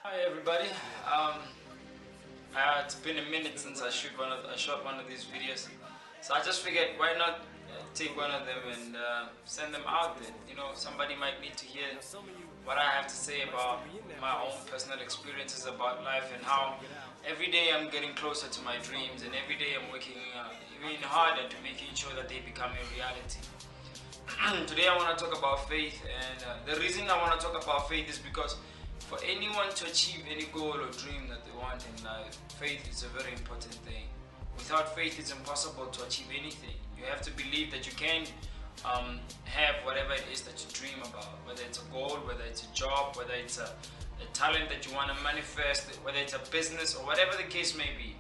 Hi everybody. It's been a minute since I shot one of these videos, so I just figured why not take one of them and send them out there. You know, somebody might need to hear what I have to say about my own personal experiences about life and how every day I'm getting closer to my dreams and every day I'm working even harder to making sure that they become a reality. Today I want to talk about faith, and the reason I want to talk about faith is because for anyone to achieve any goal or dream that they want in life, faith is a very important thing. Without faith, it's impossible to achieve anything. You have to believe that you can have whatever it is that you dream about, whether it's a goal, whether it's a job, whether it's a talent that you want to manifest, whether it's a business or whatever the case may be.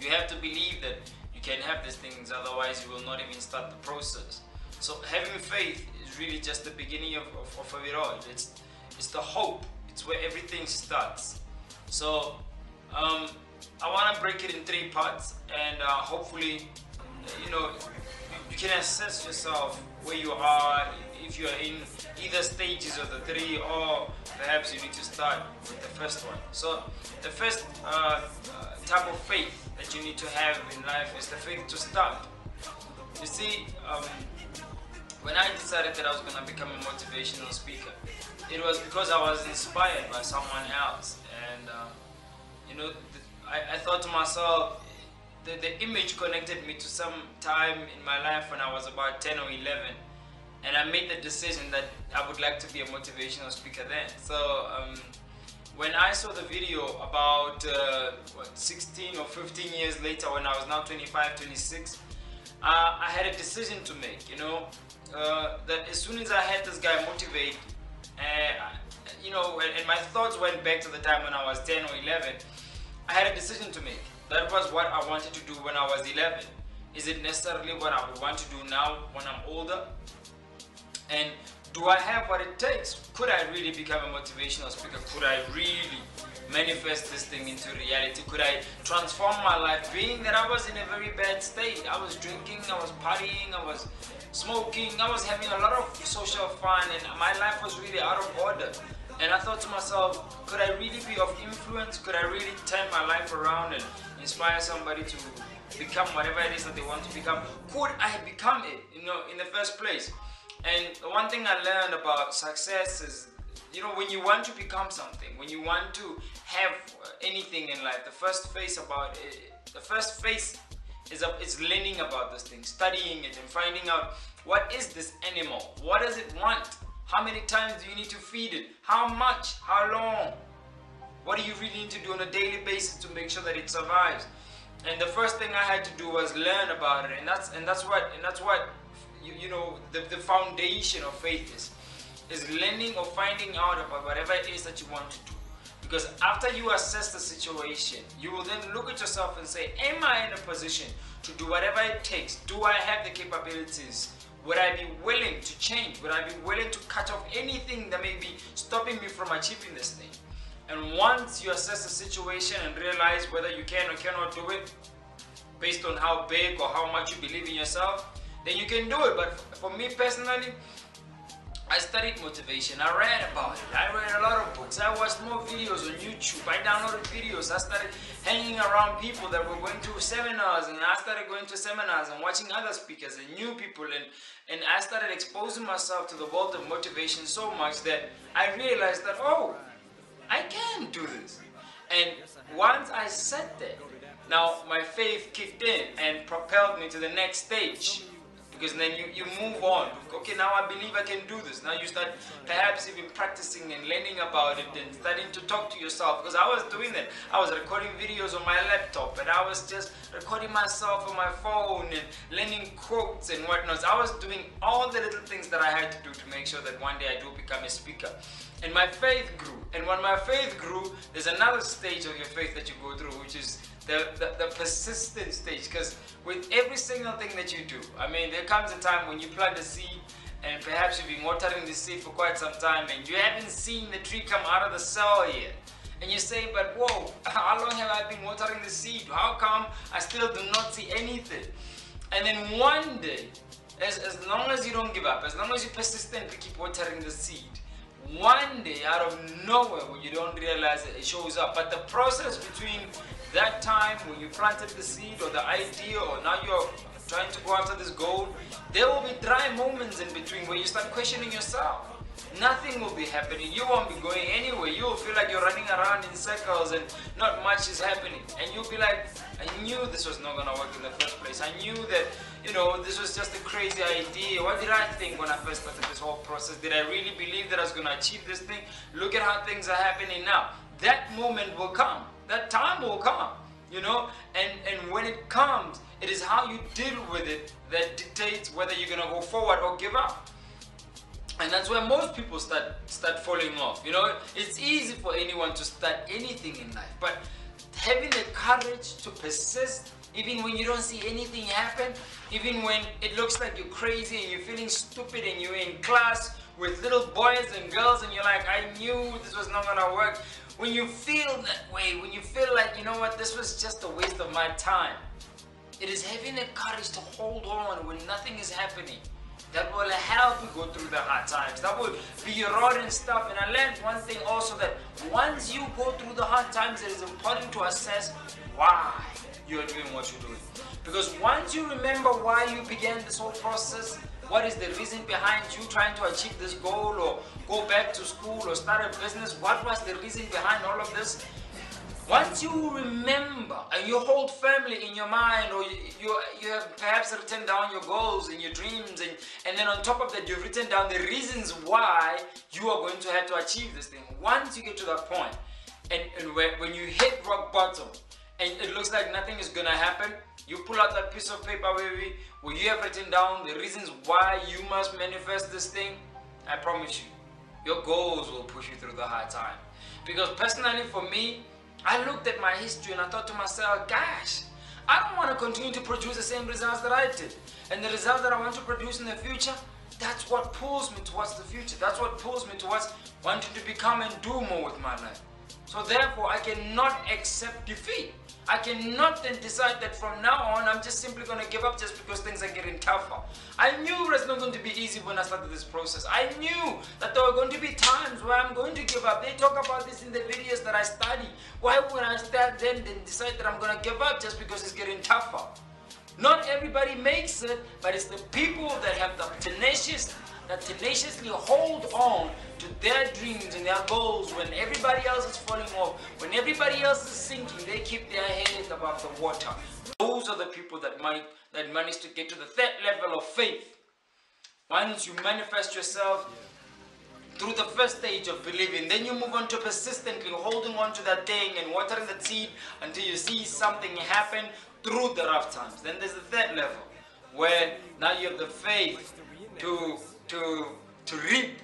You have to believe that you can have these things, otherwise you will not even start the process. So having faith is really just the beginning of it all. It's the hope. It's where everything starts. So I want to break it in 3 parts, and hopefully, you can assess yourself where you are, if you are in either stages of the 3, or perhaps you need to start with the first one. So the first type of faith that you need to have in life is the faith to start. You see, when I decided that I was going to become a motivational speaker, it was because I was inspired by someone else, and I thought to myself, the image connected me to some time in my life when I was about 10 or 11, and I made the decision that I would like to be a motivational speaker then. So when I saw the video about 16 or 15 years later, when I was now 25, 26, I had a decision to make, that as soon as I had this guy motivate, and my thoughts went back to the time when I was 10 or 11, I had a decision to make. That was what I wanted to do when I was 11. Is it necessarily what I would want to do now when I'm older? And do I have what it takes? Could I really become a motivational speaker? Could I really manifest this thing into reality? Could I transform my life, being that I was in a very bad state? I was drinking, I was partying, I was smoking, I was having a lot of social fun, and my life was really out of order. And I thought to myself, could I really be of influence? Could I really turn my life around and inspire somebody to become whatever it is that they want to become? Could I become it, in the first place? And the one thing I learned about success is, when you want to become something, when you want to have anything in life, the first phase is learning about this thing, studying it, and finding out, what is this animal? What does it want? How many times do you need to feed it? How much? How long? What do you really need to do on a daily basis to make sure that it survives? And the first thing I had to do was learn about it, and that's what the foundation of faith is learning or finding out about whatever it is that you want to do. Because after you assess the situation, you will then look at yourself and say, am I in a position to do whatever it takes? Do I have the capabilities? Would I be willing to change? Would I be willing to cut off anything that may be stopping me from achieving this thing? And once you assess the situation and realize whether you can or cannot do it, based on how big or how much you believe in yourself, then you can do it. But for me personally, I studied motivation, I read about it, I read a lot of books, I watched more videos on YouTube, I downloaded videos, I started hanging around people that were going to seminars, and I started going to seminars and watching other speakers and new people, and I started exposing myself to the world of motivation so much that I realized that, oh, I can do this. And once I sat there, now my faith kicked in and propelled me to the next stage. Because then you move on. Okay, now I believe I can do this. Now you start perhaps even practicing and learning about it and starting to talk to yourself. Because I was doing that. I was recording videos on my laptop, and I was just recording myself on my phone and learning quotes and whatnot. I was doing all the little things that I had to do to make sure that one day I do become a speaker. And my faith grew. And when my faith grew, there's another stage of your faith that you go through, which is the persistent stage. Because with every single thing that you do, there comes a time when you plant a seed, and perhaps you've been watering the seed for quite some time, and you haven't seen the tree come out of the soil yet. And you say, but whoa, how long have I been watering the seed? How come I still do not see anything? And then one day, as long as you don't give up, as long as you persistently keep watering the seed, one day out of nowhere, when you don't realize it, it shows up. But the process between that time when you planted the seed or the idea, or now you're trying to go after this goal, there will be dry moments in between where you start questioning yourself. Nothing will be happening. You won't be going anywhere. You will feel like you're running around in circles and not much is happening. And you'll be like, I knew this was not going to work in the first place. I knew that, you know, this was just a crazy idea. What did I think when I first started this whole process? Did I really believe that I was going to achieve this thing? Look at how things are happening now. That moment will come. That time will come, you know, and when it comes, it is how you deal with it that dictates whether you're going to go forward or give up. And that's where most people start falling off. You know, it's easy for anyone to start anything in life, but having the courage to persist, even when you don't see anything happen, even when it looks like you're crazy and you're feeling stupid and you're in class with little boys and girls and you're like, I knew this was not gonna work. When you feel that way, when you feel like, you know what, this was just a waste of my time, it is having the courage to hold on when nothing is happening that will help you go through the hard times. That will be your rod and stuff. And I learned one thing also, that once you go through the hard times, it is important to assess why you're doing what you're doing. Because once you remember why you began this whole process, what is the reason behind you trying to achieve this goal, or go back to school, or start a business, what was the reason behind all of this? Once you remember and you hold firmly in your mind, or you have perhaps written down your goals and your dreams, and then on top of that you've written down the reasons why you are going to have to achieve this thing. Once you get to that point, and when you hit rock bottom and it looks like nothing is going to happen, you pull out that piece of paper, baby, where you have written down the reasons why you must manifest this thing. I promise you, your goals will push you through the hard time. Because personally for me, I looked at my history and I thought to myself, gosh, I don't want to continue to produce the same results that I did. And the results that I want to produce in the future, that's what pulls me towards the future. That's what pulls me towards wanting to become and do more with my life. So therefore, I cannot accept defeat. I cannot then decide that from now on, I'm just simply going to give up just because things are getting tougher. I knew it was not going to be easy when I started this process. I knew that there were going to be times where I'm going to give up. They talk about this in the videos that I study. Why would I start then decide that I'm going to give up just because it's getting tougher? Not everybody makes it, but it's the people that have the tenaciously hold on to their dreams and their goals when everybody else is falling off, when everybody else is sinking, they keep their head above the water. Those are the people that manage to get to the third level of faith. Once you manifest yourself through the first stage of believing, then you move on to persistently holding on to that thing and watering the seed until you see something happen through the rough times. Then there's the third level, where now you have the faith to reap,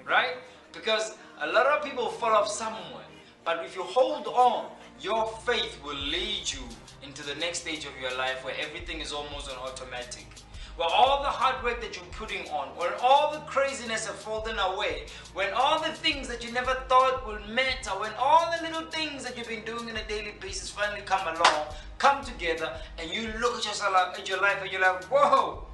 right? Because a lot of people fall off somewhere, but if you hold on, your faith will lead you into the next stage of your life where everything is almost on automatic. Where all the hard work that you're putting on, when all the craziness have fallen away, when all the things that you never thought would matter, when all the little things that you've been doing on a daily basis finally come along, come together, and you look at yourself, at your life, and you're like, whoa,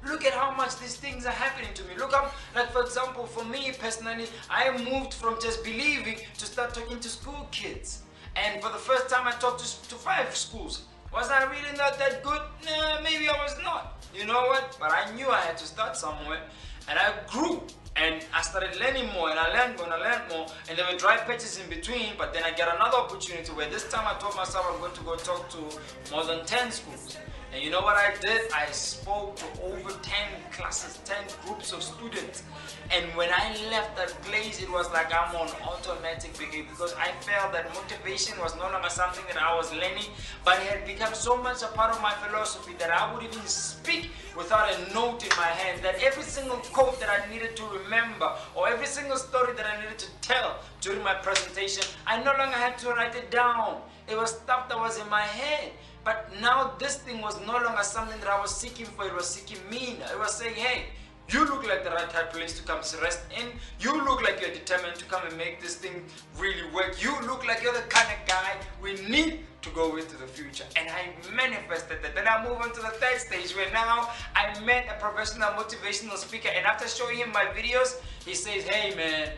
look at how much these things are happening to me. Look how, like for example, for me personally, I moved from just believing to start talking to school kids. And for the first time I talked to 5 schools. Was I really not that good? Nah, maybe I was not. You know what? But I knew I had to start somewhere. And I grew. And I started learning more, and I learned more, and I learned more, and there were dry patches in between. But then I get another opportunity where this time I told myself I'm going to go talk to more than 10 schools. And you know what I did? I spoke to over 10 classes, 10 groups of students. And when I left that place, it was like I'm on automatic because I felt that motivation was no longer something that I was learning, but it had become so much a part of my philosophy that I would even speak without a note in my hand, that every single quote that I needed to remember, or every single story that I needed to tell during my presentation, I no longer had to write it down. It was stuff that was in my head. But now this thing was no longer something that I was seeking for, it was seeking me. It was saying, hey, you look like the right type of place to come rest in. You look like you're determined to come and make this thing really work. You look like you're the kind of guy we need to go into the future. And I manifested that. Then I move on to the third stage where now I met a professional motivational speaker, and after showing him my videos, he says, hey man,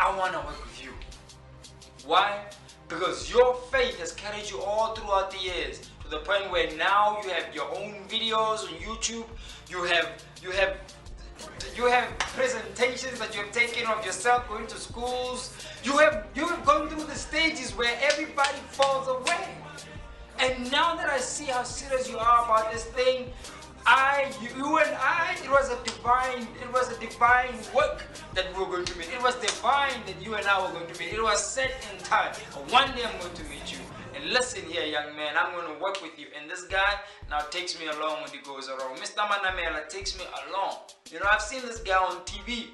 I want to work with you. Why? Because your faith has carried you all throughout the years to the point where now you have your own videos on YouTube, you have presentations that you have taken of yourself going to schools. You have gone through the stages where everybody falls away. And now that I see how serious you are about this thing, you and I, it was a divine work that we were going to meet. It was divine that you and I were going to meet. It was set in time. One day I'm going to meet you. And listen here, young man, I'm going to work with you. And this guy now takes me along when he goes around. Mr. Manamela takes me along. You know, I've seen this guy on TV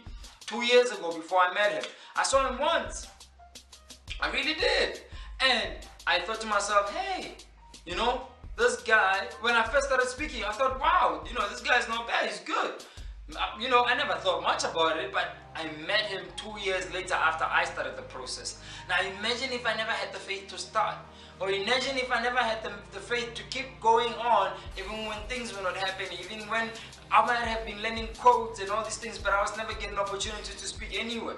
2 years ago before I met him. I saw him once. I really did. And I thought to myself, hey, you know, this guy, when I first started speaking, I thought, wow, you know, this guy's not bad, he's good. You know, I never thought much about it, but I met him 2 years later after I started the process. Now imagine if I never had the faith to start. Or imagine if I never had the faith to keep going on, even when things were not happening, even when I might have been learning quotes and all these things, but I was never getting an opportunity to speak anyway.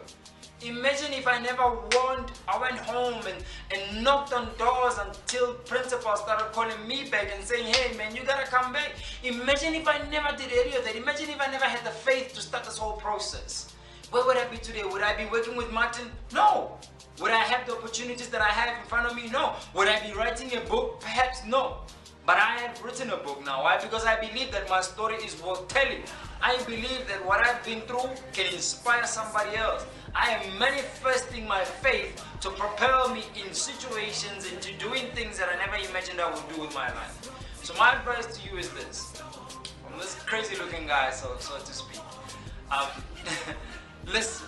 Imagine if I never I went home and knocked on doors until principal started calling me back and saying, hey man, you gotta come back. Imagine if I never did any of that. Imagine if I never had the faith to start this whole process. Where would I be today? Would I be working with Martin? No. Would I have the opportunities that I have in front of me? No. Would I be writing a book? Perhaps no. But I have written a book now. Why? Because I believe that my story is worth telling. I believe that what I've been through can inspire somebody else. I am manifesting my faith to propel me in situations into doing things that I never imagined I would do with my life. So my advice to you is this. From this crazy looking guy, so to speak. Listen,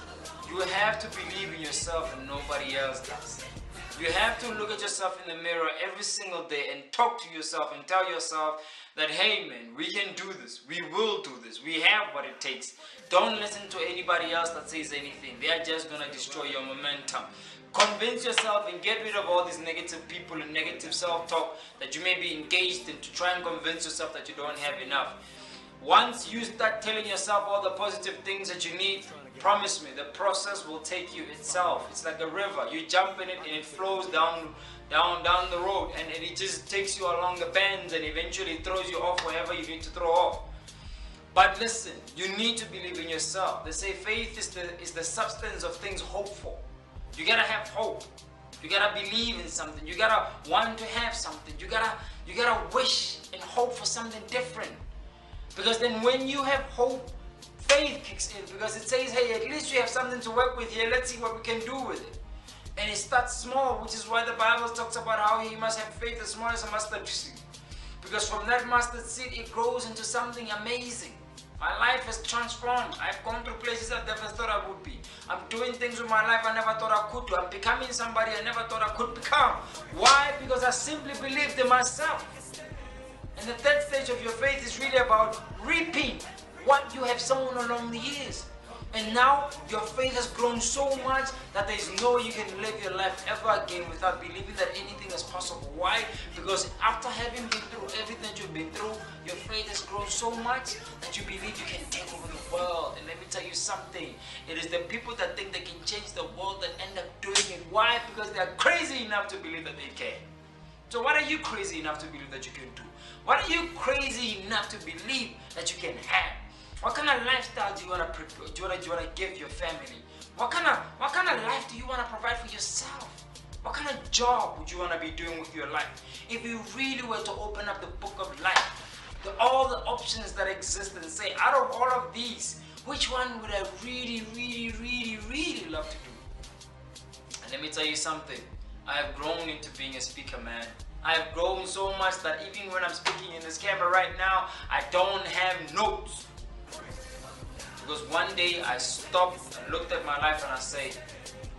you have to believe in yourself and nobody else does. You have to look at yourself in the mirror every single day and talk to yourself and tell yourself that, hey man, we can do this, we will do this, we have what it takes. Don't listen to anybody else that says anything. They are just going to destroy your momentum. Convince yourself and get rid of all these negative people and negative self-talk that you may be engaged in to try and convince yourself that you don't have enough. Once you start telling yourself all the positive things that you need, promise me, the process will take you itself. It's like a river. You jump in it and it flows down the road, and it just takes you along the bends and eventually throws you off wherever you need to throw off. But listen, you need to believe in yourself. They say faith is the substance of things hoped for. You gotta have hope. You gotta believe in something. You gotta want to have something. You gotta wish and hope for something different. Because then when you have hope, faith kicks in, because it says, hey, at least we have something to work with here. Let's see what we can do with it. And it starts small, which is why the Bible talks about how he must have faith as small as a mustard seed. Because from that mustard seed, it grows into something amazing. My life has transformed. I've gone through places I never thought I would be. I'm doing things with my life I never thought I could do. I'm becoming somebody I never thought I could become. Why? Because I simply believed in myself. And the third stage of your faith is really about reaping what you have sown along the years. And now your faith has grown so much that there is no way you can live your life ever again without believing that anything is possible. Why? Because after having been through everything that you've been through, your faith has grown so much that you believe you can take over the world. And let me tell you something. It is the people that think they can change the world that end up doing it. Why? Because they are crazy enough to believe that they can. So what are you crazy enough to believe that you can do? What are you crazy enough to believe that you can have? What kind of lifestyle do you want to give your family? What kind of life do you want to provide for yourself? What kind of job would you want to be doing with your life? If you really were to open up the book of life, all the options that exist, and say, out of all of these, which one would I really, really, really, really love to do? And let me tell you something. I have grown into being a speaker, man. I have grown so much that even when I'm speaking in this camera right now, I don't have notes. Because one day I stopped and looked at my life and I say,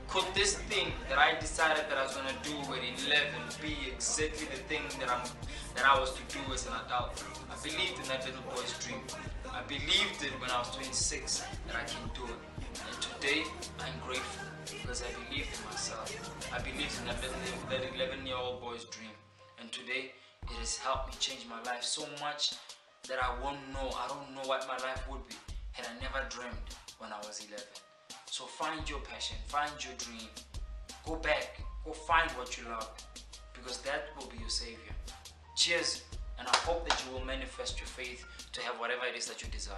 could this thing that I decided that I was going to do at 11 be exactly the thing that I was to do as an adult? I believed in that little boy's dream. I believed it when I was 26 that I can do it. And today I'm grateful because I believed in myself. I believed in that 11-year-old boy's dream. And today, it has helped me change my life so much that I don't know what my life would be had I never dreamed when I was 11. So find your passion, find your dream, go back, go find what you love, because that will be your savior. Cheers, and I hope that you will manifest your faith to have whatever it is that you desire.